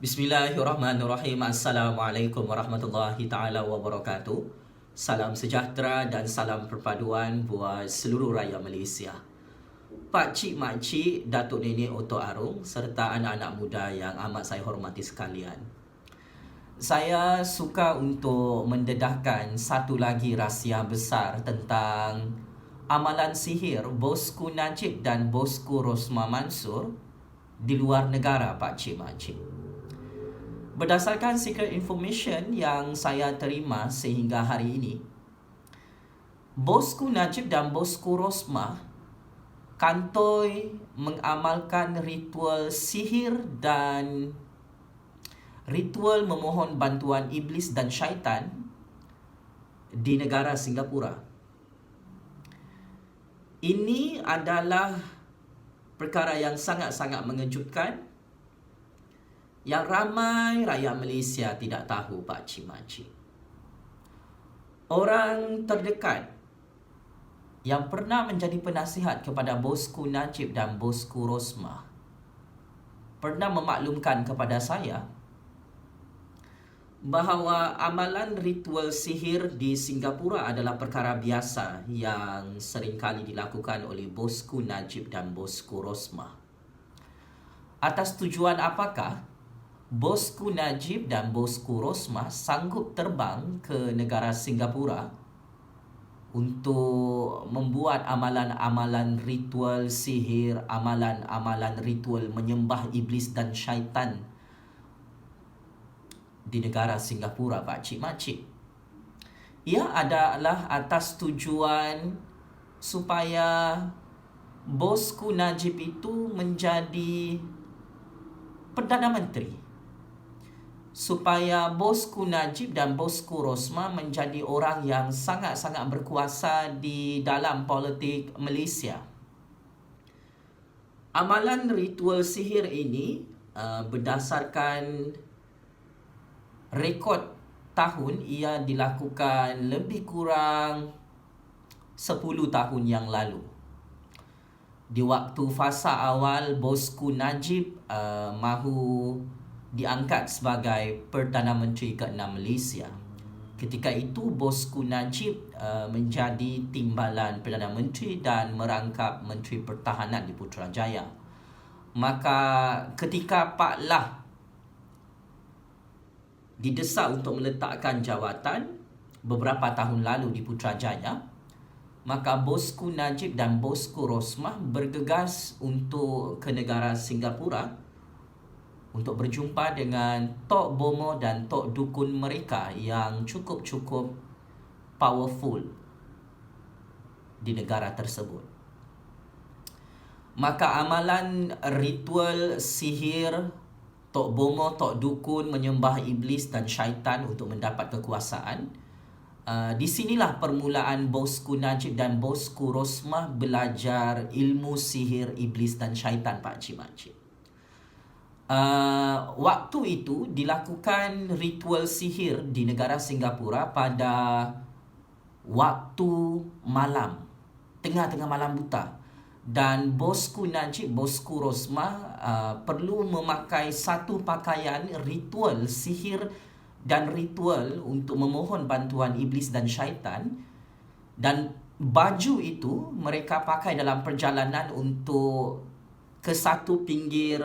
Bismillahirrahmanirrahim. Assalamualaikum warahmatullahi ta'ala wabarakatuh. Salam sejahtera dan salam perpaduan buat seluruh rakyat Malaysia. Pak Cik, Mak Cik, Datuk Nenek Otok Arung serta anak-anak muda yang amat saya hormati sekalian. Saya suka untuk mendedahkan satu lagi rahsia besar tentang amalan sihir Bosku Najib dan Bosku Rosmah Mansur di luar negara, Pak Cik, Mak Cik. Berdasarkan secret information yang saya terima sehingga hari ini, Bosku Najib dan Bosku Rosmah kantoi mengamalkan ritual sihir dan ritual memohon bantuan iblis dan syaitan di negara Singapura. Ini adalah perkara yang sangat-sangat mengejutkan yang ramai rakyat Malaysia tidak tahu, Pak Cik, Mak Cik. Orang terdekat yang pernah menjadi penasihat kepada Bosku Najib dan Bosku Rosmah pernah memaklumkan kepada saya bahawa amalan ritual sihir di Singapura adalah perkara biasa yang seringkali dilakukan oleh Bosku Najib dan Bosku Rosmah. Atas tujuan apakah Bosku Najib dan Bosku Rosmah sanggup terbang ke negara Singapura untuk membuat amalan-amalan ritual sihir, amalan-amalan ritual menyembah iblis dan syaitan di negara Singapura, Pak Cik, Mak Cik? Ia adalah atas tujuan supaya Bosku Najib itu menjadi Perdana Menteri, supaya Bosku Najib dan Bosku Rosmah menjadi orang yang sangat-sangat berkuasa di dalam politik Malaysia. Amalan ritual sihir ini berdasarkan rekod tahun, ia dilakukan lebih kurang 10 tahun yang lalu. Di waktu fasa awal Bosku Najib mahu diangkat sebagai Perdana Menteri ke-6 Malaysia. Ketika itu Bosku Najib menjadi timbalan Perdana Menteri dan merangkap Menteri Pertahanan di Putrajaya. Maka ketika Pak Lah didesak untuk meletakkan jawatan beberapa tahun lalu di Putrajaya, maka Bosku Najib dan Bosku Rosmah bergegas untuk ke negara Singapura untuk berjumpa dengan Tok Bomo dan Tok Dukun mereka yang cukup-cukup powerful di negara tersebut. Maka amalan ritual sihir Tok Bomo, Tok Dukun menyembah iblis dan syaitan untuk mendapat kekuasaan. Di sinilah permulaan Bosku Najib dan Bosku Rosmah belajar ilmu sihir iblis dan syaitan, Pak Cik, Mak Cik. Waktu itu dilakukan ritual sihir di negara Singapura pada waktu malam, tengah-tengah malam buta. Dan Bosku Najib, Bosku Rosmah perlu memakai satu pakaian ritual sihir dan ritual untuk memohon bantuan iblis dan syaitan. Dan baju itu mereka pakai dalam perjalanan untuk ke satu pinggir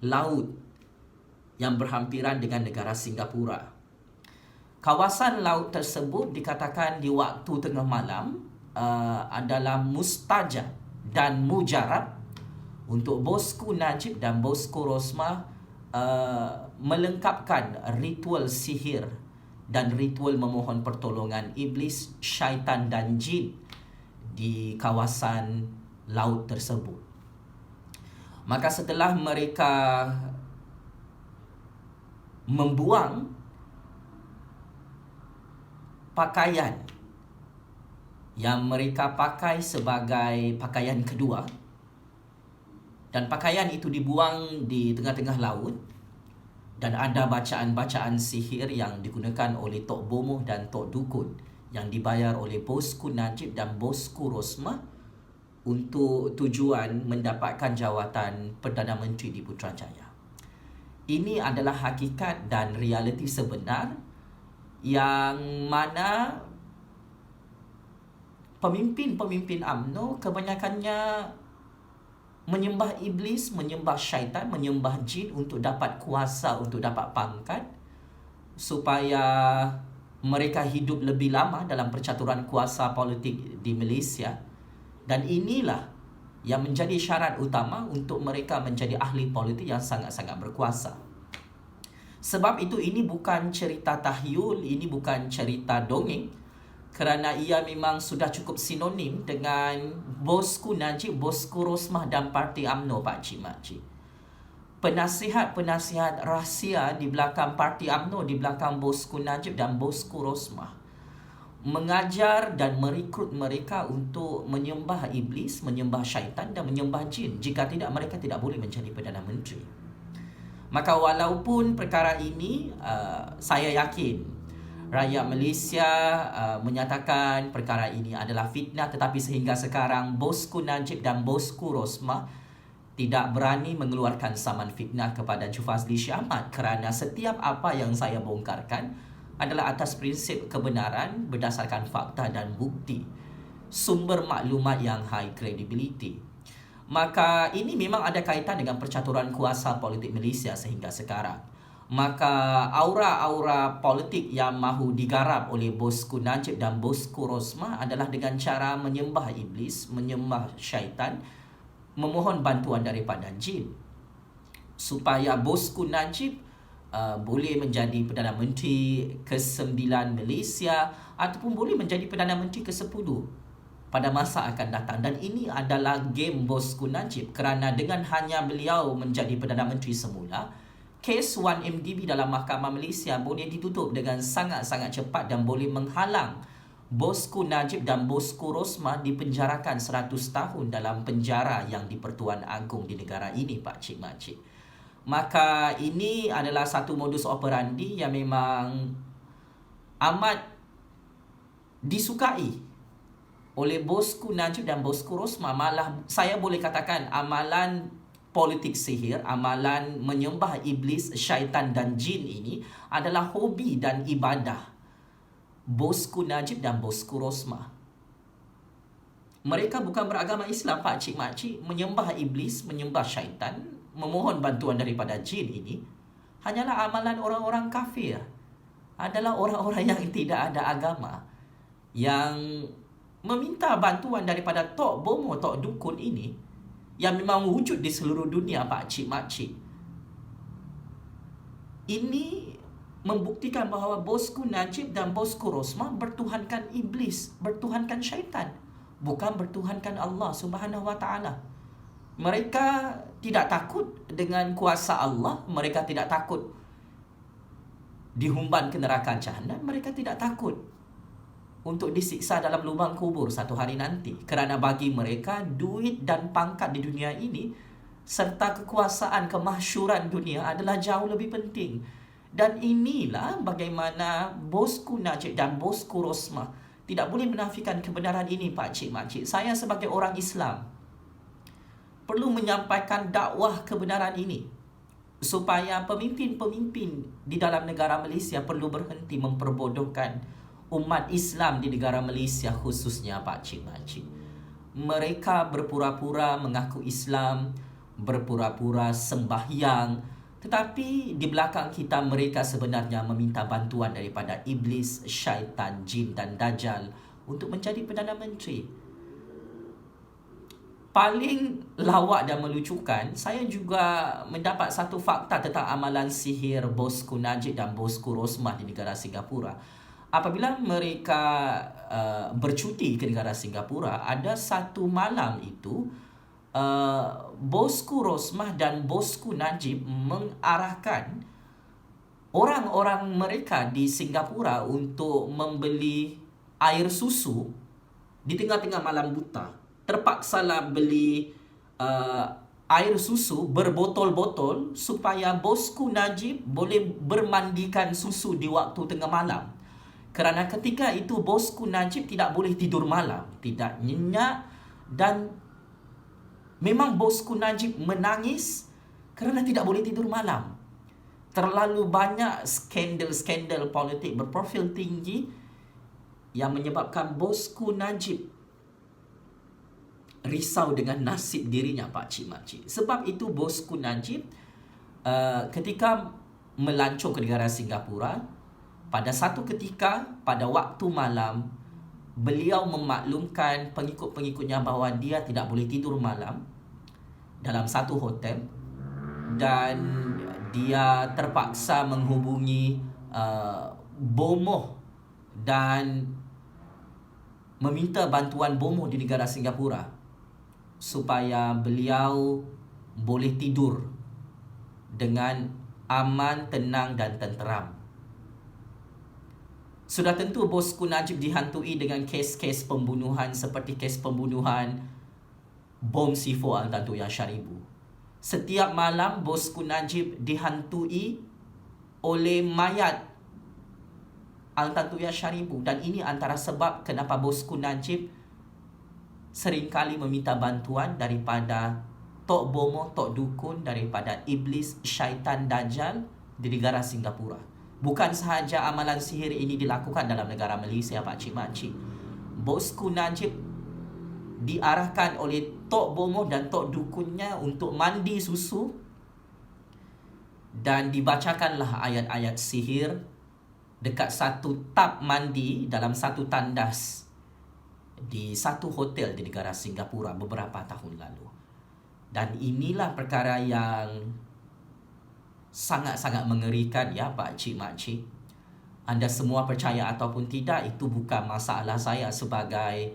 laut yang berhampiran dengan negara Singapura. Kawasan laut tersebut dikatakan di waktu tengah malam adalah mustajab dan mujarab untuk Bosku Najib dan Bosku Rosmah melengkapkan ritual sihir dan ritual memohon pertolongan iblis, syaitan dan jin di kawasan laut tersebut. Maka setelah mereka membuang pakaian yang mereka pakai sebagai pakaian kedua, dan pakaian itu dibuang di tengah-tengah laut, dan ada bacaan-bacaan sihir yang digunakan oleh Tok Bomo dan Tok Dukun yang dibayar oleh Bosku Najib dan Bosku Rosmah untuk tujuan mendapatkan jawatan Perdana Menteri di Putrajaya. Ini adalah hakikat dan realiti sebenar yang mana pemimpin-pemimpin UMNO kebanyakannya menyembah iblis, menyembah syaitan, menyembah jin untuk dapat kuasa, untuk dapat pangkat, supaya mereka hidup lebih lama dalam percaturan kuasa politik di Malaysia. Dan inilah yang menjadi syarat utama untuk mereka menjadi ahli politik yang sangat-sangat berkuasa. Sebab itu ini bukan cerita tahyul, ini bukan cerita dongeng, kerana ia memang sudah cukup sinonim dengan bosku Najib, bosku Rosmah dan parti UMNO, Pak Cik Makcik. Penasihat-penasihat rahsia di belakang parti UMNO, di belakang bosku Najib dan bosku Rosmah, mengajar dan merekrut mereka untuk menyembah iblis, menyembah syaitan dan menyembah jin. Jika tidak, mereka tidak boleh menjadi Perdana Menteri. Maka walaupun perkara ini saya yakin rakyat Malaysia menyatakan perkara ini adalah fitnah, tetapi sehingga sekarang bosku Najib dan bosku Rosmah tidak berani mengeluarkan saman fitnah kepada Jufazli Shah Ahmad, kerana setiap apa yang saya bongkarkan adalah atas prinsip kebenaran berdasarkan fakta dan bukti, sumber maklumat yang high credibility. Maka ini memang ada kaitan dengan percaturan kuasa politik Malaysia sehingga sekarang. Maka aura-aura politik yang mahu digarap oleh bosku Najib dan bosku Rosmah adalah dengan cara menyembah iblis, menyembah syaitan, memohon bantuan daripada jin, supaya bosku Najib boleh menjadi Perdana Menteri ke-9 Malaysia, ataupun boleh menjadi Perdana Menteri ke-10 pada masa akan datang. Dan ini adalah game bosku Najib, kerana dengan hanya beliau menjadi Perdana Menteri semula, kes 1MDB dalam Mahkamah Malaysia boleh ditutup dengan sangat-sangat cepat dan boleh menghalang bosku Najib dan bosku Rosmah dipenjarakan 100 tahun dalam penjara yang di-Pertuan Agong di negara ini, Pak Cik Makcik. Maka ini adalah satu modus operandi yang memang amat disukai oleh bosku Najib dan bosku Rosmah. Malah saya boleh katakan amalan politik sihir, amalan menyembah iblis, syaitan dan jin ini adalah hobi dan ibadah bosku Najib dan bosku Rosmah. Mereka bukan beragama Islam, Pak Cik Makcik. Menyembah iblis, menyembah syaitan, memohon bantuan daripada jin ini hanyalah amalan orang-orang kafir. Adalah orang-orang yang tidak ada agama, yang meminta bantuan daripada tok bomo, tok dukun ini, yang memang wujud di seluruh dunia, Pak Cik Makcik. Ini membuktikan bahawa bosku Najib dan bosku Rosmah bertuhankan iblis, bertuhankan syaitan, bukan bertuhankan Allah Subhanahu Wa Taala. Mereka tidak takut dengan kuasa Allah, mereka tidak takut dihumban ke neraka jahanam, mereka tidak takut untuk disiksa dalam lubang kubur satu hari nanti. Kerana bagi mereka, duit dan pangkat di dunia ini serta kekuasaan, kemasyhuran dunia adalah jauh lebih penting. Dan inilah bagaimana bosku Najib dan bosku Rosmah tidak boleh menafikan kebenaran ini, Pak Cik Makcik. Saya sebagai orang Islam perlu menyampaikan dakwah kebenaran ini, supaya pemimpin-pemimpin di dalam negara Malaysia perlu berhenti memperbodohkan umat Islam di negara Malaysia, khususnya Pak Cik Makcik. Mereka berpura-pura mengaku Islam, berpura-pura sembahyang, tetapi di belakang kita mereka sebenarnya meminta bantuan daripada iblis, syaitan, jin dan dajjal untuk menjadi Perdana Menteri. Paling lawak dan melucukan, saya juga mendapat satu fakta tentang amalan sihir bosku Najib dan bosku Rosmah di negara Singapura. Apabila mereka bercuti ke negara Singapura, ada satu malam itu bosku Rosmah dan bosku Najib mengarahkan orang-orang mereka di Singapura untuk membeli air susu di tengah-tengah malam buta. Terpaksalah beli air susu berbotol-botol supaya bosku Najib boleh bermandikan susu di waktu tengah malam. Kerana ketika itu bosku Najib tidak boleh tidur malam, tidak nyenyak, dan memang bosku Najib menangis kerana tidak boleh tidur malam. terlalu banyak skandal-skandal politik berprofil tinggi yang menyebabkan bosku Najib risau dengan nasib dirinya, Pak Cik Makcik. Sebab itu bosku Najib ketika melancong ke negara Singapura, pada satu ketika pada waktu malam, beliau memaklumkan pengikut-pengikutnya bahawa dia tidak boleh tidur malam dalam satu hotel, dan dia terpaksa menghubungi bomoh dan meminta bantuan bomoh di negara Singapura supaya beliau boleh tidur dengan aman, tenang dan tenteram. Sudah tentu bosku Najib dihantui dengan kes-kes pembunuhan seperti kes pembunuhan bom C4 Al-Tantowi Syaribu. Setiap malam bosku Najib dihantui oleh mayat Al-Tantowi Syaribu, dan ini antara sebab kenapa bosku Najib seringkali meminta bantuan daripada tok bomoh, tok dukun, daripada iblis, syaitan, dajjal di negara Singapura. Bukan sahaja amalan sihir ini dilakukan dalam negara Malaysia, Pak Cik Makcik. Bosku Najib diarahkan oleh tok bomoh dan tok dukunnya untuk mandi susu, dan dibacakanlah ayat-ayat sihir dekat satu tub mandi dalam satu tandas di satu hotel di negara Singapura beberapa tahun lalu. Dan inilah perkara yang sangat-sangat mengerikan, ya Pak Cik Makcik. Anda semua percaya ataupun tidak, itu bukan masalah saya sebagai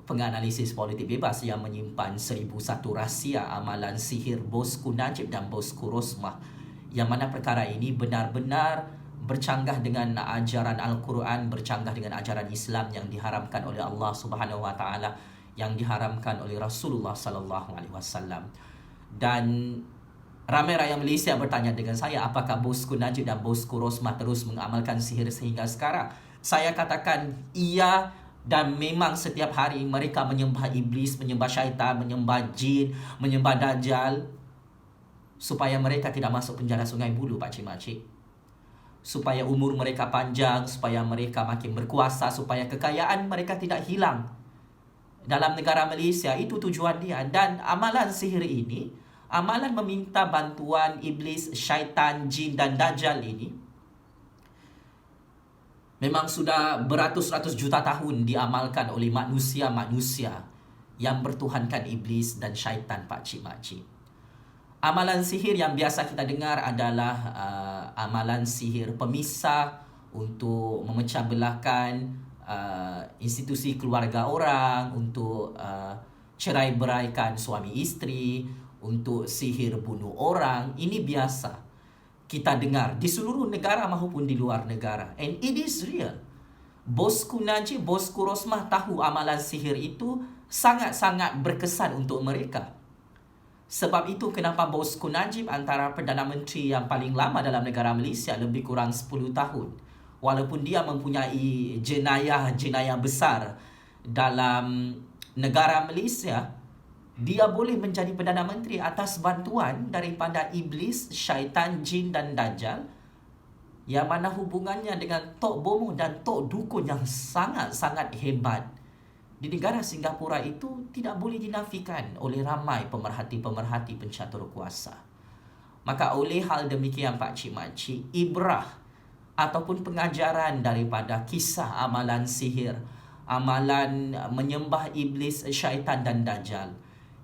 penganalisis politik bebas yang menyimpan 1001 rahsia amalan sihir bosku Najib dan bosku Rosmah, yang mana perkara ini benar-benar bercanggah dengan ajaran Al-Quran, bercanggah dengan ajaran Islam yang diharamkan oleh Allah Subhanahu Wa Taala, yang diharamkan oleh Rasulullah Sallallahu Alaihi Wasallam. Dan ramai rakyat Malaysia bertanya dengan saya, apakah bosku Najib dan bosku Rosmah terus mengamalkan sihir sehingga sekarang? Saya katakan iya, dan memang setiap hari mereka menyembah iblis, menyembah syaitan, menyembah jin, menyembah dajjal, supaya mereka tidak masuk penjara Sungai Buloh, Pak Cik Makcik. Supaya umur mereka panjang, supaya mereka makin berkuasa, supaya kekayaan mereka tidak hilang dalam negara Malaysia. Itu tujuan dia. Dan amalan sihir ini, amalan meminta bantuan iblis, syaitan, jin dan dajjal ini, memang sudah beratus-ratus juta tahun diamalkan oleh manusia-manusia yang bertuhankan iblis dan syaitan, Pak Cik Makcik. Amalan sihir yang biasa kita dengar adalah amalan sihir pemisah untuk memecah belahkan institusi keluarga orang, untuk cerai beraikan suami isteri, untuk sihir bunuh orang. Ini biasa kita dengar di seluruh negara maupun di luar negara. And it is real. Bosku Najib, bosku Rosmah tahu amalan sihir itu sangat-sangat berkesan untuk mereka. Sebab itu kenapa bosku Najib antara Perdana Menteri yang paling lama dalam negara Malaysia, lebih kurang 10 tahun. Walaupun dia mempunyai jenayah-jenayah besar dalam negara Malaysia, dia boleh menjadi Perdana Menteri atas bantuan daripada iblis, syaitan, jin dan dajjal, yang mana hubungannya dengan tok bomoh dan tok dukun yang sangat-sangat hebat di negara Singapura itu tidak boleh dinafikan oleh ramai pemerhati-pemerhati pencatur kuasa. Maka oleh hal demikian, Pak Cik Makcik, ibrah ataupun pengajaran daripada kisah amalan sihir, amalan menyembah iblis, syaitan dan dajjal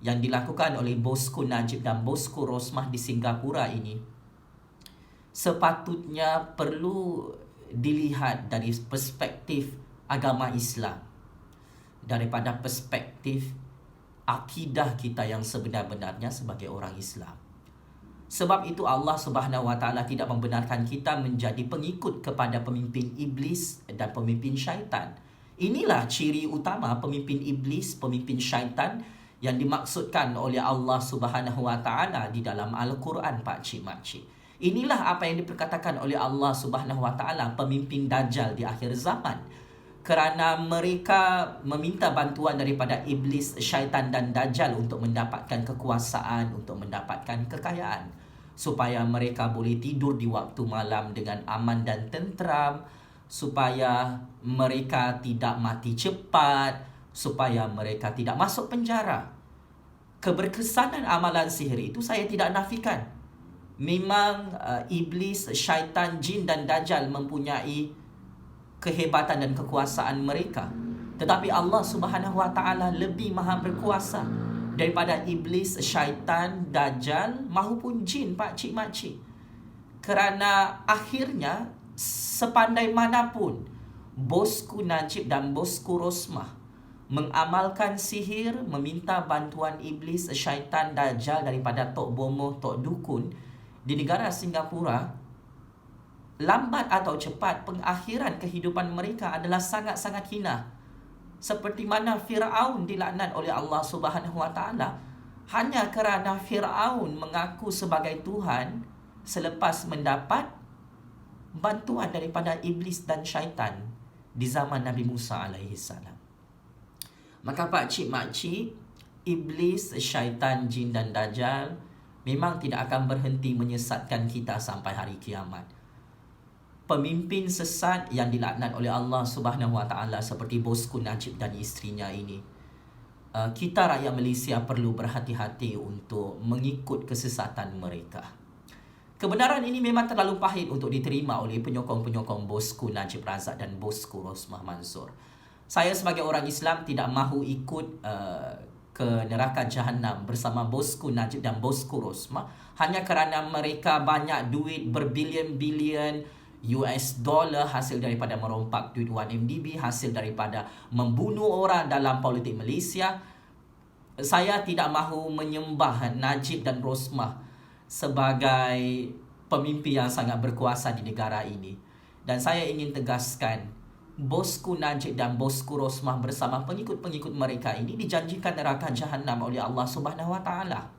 yang dilakukan oleh bosku Najib dan bosku Rosmah di Singapura ini, sepatutnya perlu dilihat dari perspektif agama Islam, daripada perspektif akidah kita yang sebenar-benarnya sebagai orang Islam. Sebab itu Allah Subhanahu Wa Taala tidak membenarkan kita menjadi pengikut kepada pemimpin iblis dan pemimpin syaitan. Inilah ciri utama pemimpin iblis, pemimpin syaitan yang dimaksudkan oleh Allah Subhanahu Wa Taala di dalam Al-Quran, Pak Cik Makcik. Inilah apa yang diperkatakan oleh Allah Subhanahu Wa Taala pemimpin dajjal di akhir zaman. Kerana mereka meminta bantuan daripada iblis, syaitan dan dajjal untuk mendapatkan kekuasaan, untuk mendapatkan kekayaan. supaya mereka boleh tidur di waktu malam dengan aman dan tenteram, supaya mereka tidak mati cepat, supaya mereka tidak masuk penjara. Keberkesanan amalan sihir itu saya tidak nafikan. Memang iblis, syaitan, jin dan dajjal mempunyai kehebatan dan kekuasaan mereka. Tetapi Allah Subhanahu wa taala lebih maha berkuasa daripada iblis, syaitan, dajjal maupun jin, pak cik mak cik. Kerana akhirnya sepandai manapun bosku Najib dan bosku Rosmah mengamalkan sihir, meminta bantuan iblis, syaitan, dajjal daripada Tok Bomoh, Tok Dukun di negara Singapura, lambat atau cepat pengakhiran kehidupan mereka adalah sangat-sangat hina. Seperti mana Fir'aun dilaknat oleh Allah Subhanahu wa taala hanya kerana Fir'aun mengaku sebagai Tuhan selepas mendapat bantuan daripada iblis dan syaitan di zaman Nabi Musa alaihi salam. Maka pak cik mak cik, iblis, syaitan, jin dan dajjal memang tidak akan berhenti menyesatkan kita sampai hari kiamat. Pemimpin sesat yang dilaknat oleh Allah Subhanahu wa taala seperti bosku Najib dan isterinya ini, kita rakyat Malaysia perlu berhati-hati untuk mengikut kesesatan mereka. Kebenaran ini memang terlalu pahit untuk diterima oleh penyokong-penyokong bosku Najib Razak dan bosku Rosmah Mansor. Saya sebagai orang Islam tidak mahu ikut ke neraka jahanam bersama bosku Najib dan bosku Rosmah hanya kerana mereka banyak duit berbilion-bilion US dollar hasil daripada merompak duit 1MDB, hasil daripada membunuh orang dalam politik Malaysia. Saya tidak mahu menyembah Najib dan Rosmah sebagai pemimpin yang sangat berkuasa di negara ini. Dan saya ingin tegaskan, bosku Najib dan bosku Rosmah bersama pengikut-pengikut mereka ini dijanjikan neraka jahanam oleh Allah Subhanahu wa taala.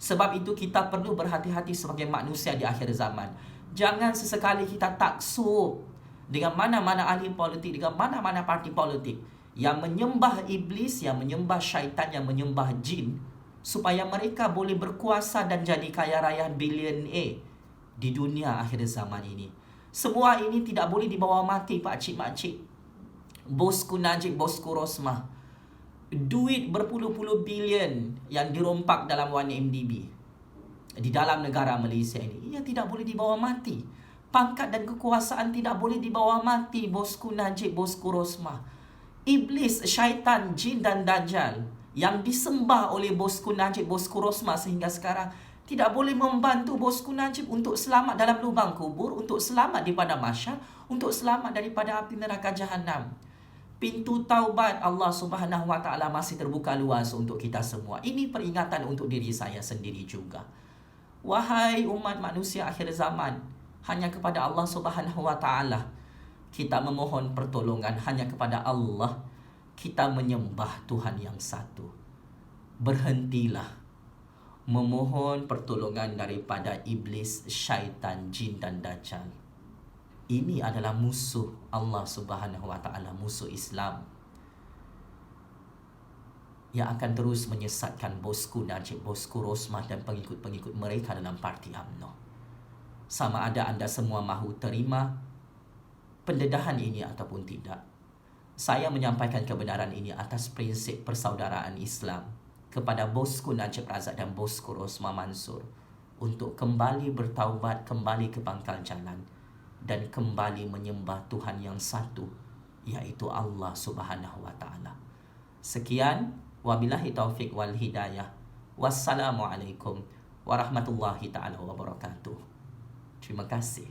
Sebab itu kita perlu berhati-hati sebagai manusia di akhir zaman. Jangan sesekali kita taksub dengan mana-mana ahli politik, dengan mana-mana parti politik yang menyembah iblis, yang menyembah syaitan, yang menyembah jin, supaya mereka boleh berkuasa dan jadi kaya raya billionaire di dunia akhir zaman ini. Semua ini tidak boleh dibawa mati pak cik mak cik. Bosku Najib, bosku Rosmah, duit berpuluh-puluh bilion yang dirompak dalam 1MDB di dalam negara Malaysia ini, ia tidak boleh dibawa mati. Pangkat dan kekuasaan tidak boleh dibawa mati bosku Najib, bosku Rosmah. Iblis, syaitan, jin dan dajjal yang disembah oleh bosku Najib, bosku Rosmah sehingga sekarang tidak boleh membantu bosku Najib untuk selamat dalam lubang kubur, untuk selamat daripada mahsyar, untuk selamat daripada api neraka jahanam. Pintu taubat Allah Subhanahu wa taala masih terbuka luas untuk kita semua. Ini peringatan untuk diri saya sendiri juga. Wahai umat manusia akhir zaman, hanya kepada Allah Subhanahu wa taala kita memohon pertolongan, hanya kepada Allah kita menyembah Tuhan yang satu. Berhentilah memohon pertolongan daripada iblis, syaitan, jin dan dajjal. Ini adalah musuh Allah Subhanahu wa taala, musuh Islam, yang akan terus menyesatkan bosku Najib, bosku Rosmah dan pengikut-pengikut mereka dalam parti UMNO. Sama ada anda semua mahu terima pendedahan ini ataupun tidak. Saya menyampaikan kebenaran ini atas prinsip persaudaraan Islam kepada bosku Najib Razak dan bosku Rosmah Mansor untuk kembali bertaubat, kembali ke pangkal jalan dan kembali menyembah Tuhan yang satu, yaitu Allah Subhanahu wa taala. Sekian, wabillahi taufik wal hidayah. Wassalamualaikum warahmatullahi taala wabarakatuh. Terima kasih.